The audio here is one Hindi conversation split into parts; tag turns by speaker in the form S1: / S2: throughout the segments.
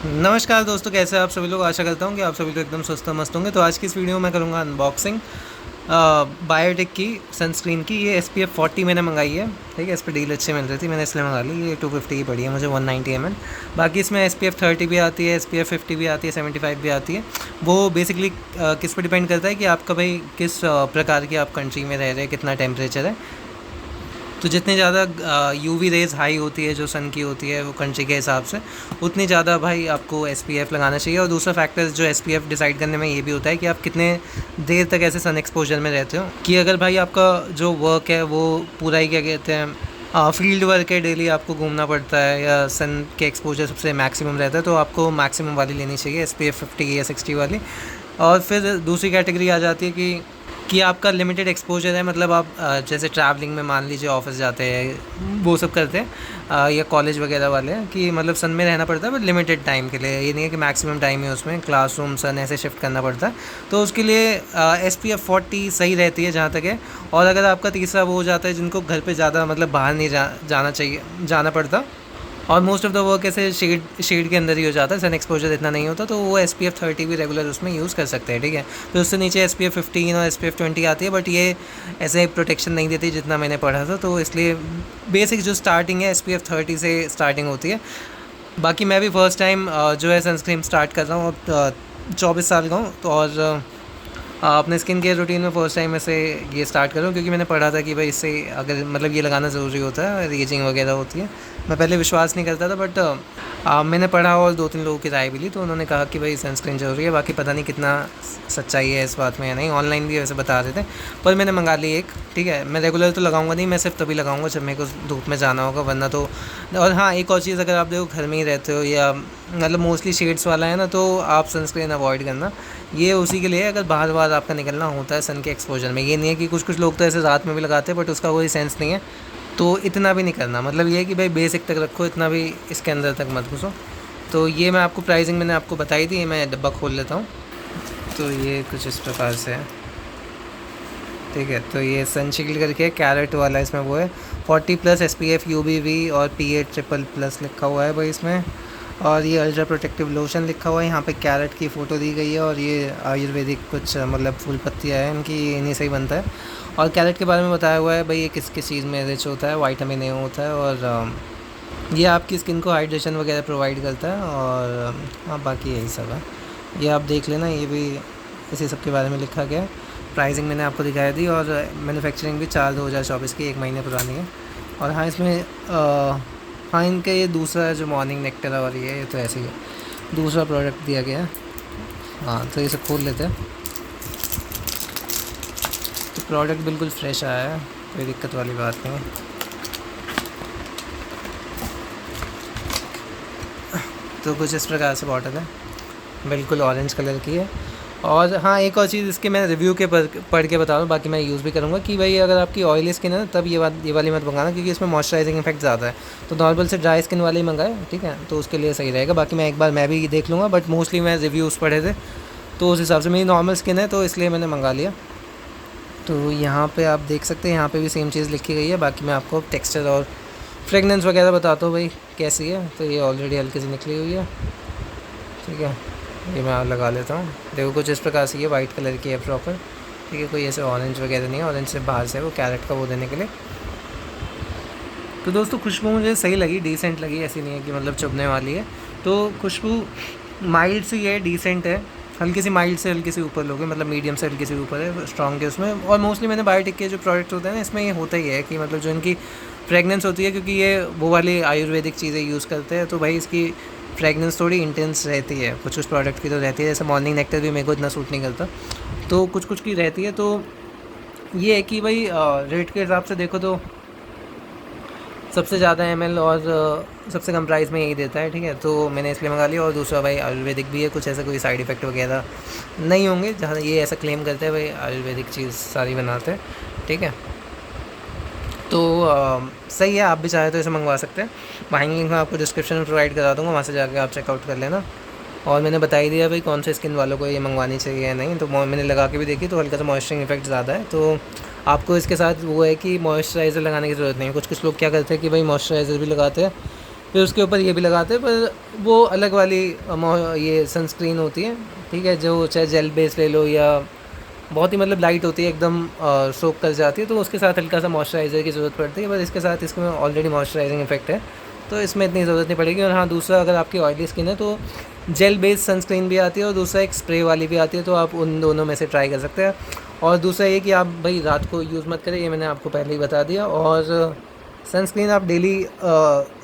S1: नमस्कार दोस्तों, कैसे हैं आप सभी लोग। आशा करता हूँ कि आप सभी लोग एकदम स्वस्थ और मस्त होंगे। तो आज की इस वीडियो में मैं करूँगा अनबॉक्सिंग बायोटिक की सनस्क्रीन की। ये SPF 40 मैंने मंगाई है। ठीक है, इस पर डील अच्छी मिल रही थी, मैंने इसलिए मंगा ली। ये 250 की पड़ी है मुझे 190 ml। बाकी इसमें SPF 30 भी आती है, SPF 50 भी आती है, 75 भी आती है। वो बेसिकली किस पर डिपेंड करता है कि आपका भाई किस प्रकार की आप कंट्री में रह रहे हैं, कितना टेम्परेचर है। तो जितनी ज़्यादा UV रेज़ हाई होती है, जो सन की होती है, वो कंट्री के हिसाब से उतनी ज़्यादा भाई आपको SPF लगाना चाहिए। और दूसरा फैक्टर जो SPF डिसाइड करने में ये भी होता है कि आप कितने देर तक ऐसे सन एक्सपोजर में रहते हो। कि अगर भाई आपका जो वर्क है वो पूरा ही क्या कहते हैं फील्ड वर्क है, डेली आपको घूमना पड़ता है या सन के एक्सपोजर सबसे मैक्सिमम रहता है, तो आपको मैक्सिमम वाली लेनी चाहिए, SPF 50 या 60 वाली। और फिर दूसरी कैटेगरी आ जाती है कि आपका लिमिटेड एक्सपोजर है, मतलब आप जैसे ट्रैवलिंग में मान लीजिए ऑफिस जाते हैं, वो सब करते हैं, या कॉलेज वगैरह वाले हैं कि मतलब सन में रहना पड़ता है बट लिमिटेड टाइम के लिए। ये नहीं है कि मैक्सिमम टाइम है उसमें, क्लासरूम सन ऐसे शिफ्ट करना पड़ता है। तो उसके लिए SPF 40 सही रहती है जहाँ तक है। और अगर आपका तीसरा वो हो जाता है जिनको घर पे ज़्यादा मतलब बाहर नहीं जाना पड़ता, और मोस्ट ऑफ द वर्क ऐसे शेड के अंदर ही हो जाता है, सन एक्सपोजर इतना नहीं होता, तो वो SPF 30 भी रेगुलर उसमें यूज़ कर सकते हैं। ठीक है, फिर उससे नीचे SPF 15 और SPF 20 आती है, बट ये ऐसे प्रोटेक्शन नहीं देती जितना मैंने पढ़ा था। तो इसलिए बेसिक जो स्टार्टिंग है SPF 30 से स्टार्टिंग होती है। बाकी मैं भी फर्स्ट टाइम जो है सनस्क्रीन स्टार्ट कर रहा हूँ, अब 24 साल का हूँ। तो और अपने स्किन केयर रूटीन में फर्स्ट टाइम ऐसे ये स्टार्ट कर रहा हूँ, क्योंकि मैंने पढ़ा था कि भाई इससे अगर मतलब ये लगाना ज़रूरी होता है, रीजिंग वगैरह होती है। मैं पहले विश्वास नहीं करता था, बट मैंने पढ़ा और 2-3 लोगों की राय भी ली, तो उन्होंने कहा कि भाई सनस्क्रीन ज़रूरी है। बाकी पता नहीं कितना सच्चाई है इस बात में या नहीं, ऑनलाइन भी वैसे बता रहे थे, पर मैंने मंगा ली एक। ठीक है, मैं रेगुलर तो लगाऊंगा नहीं, मैं सिर्फ तभी लगाऊंगा जब मेरे को धूप में जाना होगा, वरना तो। और हाँ, एक और चीज़, अगर आप देखो घर में ही रहते हो या मतलब मोस्टली शेड्स वाला है ना, तो आप सनस्क्रीन अवॉइड करना। ये उसी के लिए अगर बाहर बाहर आपका निकलना होता है सन के एक्सपोजर में। ये नहीं है कि कुछ लोग तो ऐसे रात में भी लगाते हैं, बट उसका कोई सेंस नहीं है, तो इतना भी नहीं करना। मतलब ये है कि भाई बेसिक तक रखो, इतना भी इसके अंदर तक मत घुसो। तो ये मैं आपको प्राइसिंग मैंने आपको बताई थी, मैं डब्बा खोल लेता हूँ। तो ये कुछ इस प्रकार से है। ठीक है, तो ये सनशील्ड करके कैरेट वाला, इसमें वो है 40+ SPF UVV और PA++ लिखा हुआ है भाई इसमें। और ये अल्ट्रा प्रोटेक्टिव लोशन लिखा हुआ है, यहाँ पे कैरेट की फ़ोटो दी गई है। और ये आयुर्वेदिक कुछ मतलब फूल पत्तियाँ हैं इनकी, इन्हीं से ही बनता है। और कैरेट के बारे में बताया हुआ है भाई ये किस किस चीज़ में रिच होता है, वाइटामिन ए होता है। और ये आपकी स्किन को हाइड्रेशन वगैरह प्रोवाइड करता है। और हाँ, बाकी यही सब है, ये आप देख लेना, ये भी इसी सब के बारे में लिखा गया है। प्राइसिंग मैंने आपको दिखाई दी, और मैन्युफैक्चरिंग भी 4/2024 की, 1 महीने पुरानी है। और हाँ, इसमें हाँ, इनका ये दूसरा है जो मॉर्निंग नेक्टर वाली है, ये तो ऐसे ही है, दूसरा प्रोडक्ट दिया गया है। हाँ, तो इसे खोल लेते हैं। तो प्रोडक्ट बिल्कुल फ्रेश आया है, कोई दिक्कत वाली बात नहीं है। तो कुछ इस प्रकार से बॉटल है, बिल्कुल ऑरेंज कलर की है। और हाँ, एक और चीज़ इसके मैं रिव्यू के पढ़ के बता रहा हूँ, बाकी मैं यूज़ भी करूँगा, कि भाई अगर आपकी ऑयली स्किन है ना, तब ये वाली मत मंगाना, क्योंकि इसमें मॉइस्चराइजिंग इफेक्ट ज़्यादा है। तो नॉर्मल से ड्राई स्किन वाली मंगाए, ठीक है, तो उसके लिए सही रहेगा। बाकी मैं एक बार मैं भी देख लूँगा, बट मोस्टली मैं रिव्यूज़ पढ़े थे, तो उस हिसाब से मेरी नॉर्मल स्किन है, तो इसलिए मैंने मंगा लिया। तो यहाँ पर आप देख सकते हैं, यहाँ पर भी सेम चीज़ लिखी गई है। बाकी मैं आपको टेक्स्चर और फ्रेगनेंस वगैरह बताता हूँ भाई कैसी है। तो ये ऑलरेडी हल्की सी निकली हुई है। ठीक है, ये मैं लगा लेता हूँ। देखो कुछ इस प्रकार से, ये वाइट कलर की है प्रॉपर। ठीक है, कोई ऐसे ऑरेंज वगैरह नहीं है, ऑरेंज से बाहर से वो कैरेट का वो देने के लिए। तो दोस्तों खुशबू मुझे सही लगी, डिसेंट लगी, ऐसी नहीं है कि मतलब चुभने वाली है। तो खुशबू माइल्ड सी है, डिसेंट है, हल्की सी माइल्ड से हल्की सी ऊपर लोगे, मतलब मीडियम से हल्की सी ऊपर है, स्ट्रॉन्ग है उसमें। और मोस्टली मैंने बायोटिक के जो प्रोडक्ट होते हैं ना, इसमें ये होता ही है कि मतलब जो इनकी फ्रेगनेंस होती है, क्योंकि ये वो वाली आयुर्वेदिक चीज़ें यूज़ करते हैं, तो भाई इसकी फ्रेगनेंस थोड़ी इंटेंस रहती है। कुछ प्रोडक्ट की तो रहती है, जैसे मॉर्निंग नेक्टर भी मेरे को इतना सूट नहीं करता, तो कुछ की रहती है। तो ये है कि भाई रेट के हिसाब से देखो तो सबसे ज़्यादा ml और सबसे कम प्राइस में यही देता है। ठीक है, तो मैंने इसलिए मंगा लिया। और दूसरा भाई आयुर्वेदिक भी है, कुछ ऐसा कोई साइड इफ़ेक्ट वगैरह नहीं होंगे, जहाँ ये ऐसा क्लेम करते हैं भाई आयुर्वेदिक चीज़ सारी बनाते हैं। ठीक है, तो सही है, आप भी चाहे तो इसे मंगवा सकते हैं। बाइंग लिंक मैं आपको डिस्क्रिप्शन में प्रोवाइड करा दूँगा, वहाँ से जाकर आप चेकआउट कर लेना। और मैंने बता ही दिया भाई कौन से स्किन वालों को ये मंगवानी चाहिए या नहीं। तो मैंने लगा के भी देखी, तो हल्का सा मॉइस्चरिंग इफेक्ट ज़्यादा है, तो आपको इसके साथ वो है कि मॉइस्चराइज़र लगाने की ज़रूरत नहीं है। कुछ लोग क्या करते हैं कि भाई मॉइस्चराइज़र भी लगाते हैं, फिर उसके ऊपर ये भी लगाते हैं, पर वो अलग वाली ये सनस्क्रीन होती है, ठीक है, जो चाहे जेल बेस ले लो या बहुत ही मतलब लाइट होती है, एकदम सोक कर जाती है, तो उसके साथ हल्का सा मॉइस्चराइज़र की ज़रूरत पड़ती है, पर इसके साथ इसमें ऑलरेडी मॉइस्चराइजिंग इफेक्ट है, तो इसमें इतनी ज़रूरत नहीं पड़ेगी। और हाँ, दूसरा, अगर आपकी ऑयली स्किन है तो जेल बेस्ड सनस्क्रीन भी आती है और दूसरा एक स्प्रे वाली भी आती है, तो आप उन दोनों में से ट्राई कर सकते हैं। और दूसरा ये कि आप भाई रात को यूज़ मत करें, ये मैंने आपको पहले ही बता दिया। और सनस्क्रीन आप डेली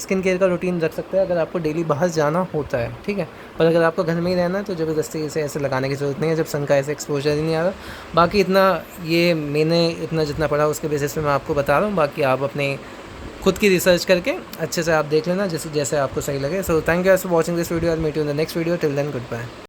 S1: स्किन केयर का रूटीन रख सकते हैं अगर आपको डेली बाहर जाना होता है, ठीक है। पर अगर आपको घर में ही रहना है तो ज़बरदस्ती से ऐसे लगाने की ज़रूरत नहीं है जब सन का ऐसे एक्सपोजर ही नहीं आ रहा। बाकी इतना ये मैंने इतना जितना पढ़ा उसके बेसिस पे मैं आपको बता रहा हूँ, बाकी आप अपने खुद की रिसर्च करके अच्छे से आप देख लेना जैसे जैसे आपको सही लगे। So thank you for watching this video, I will meet you in the next video, till then good bye.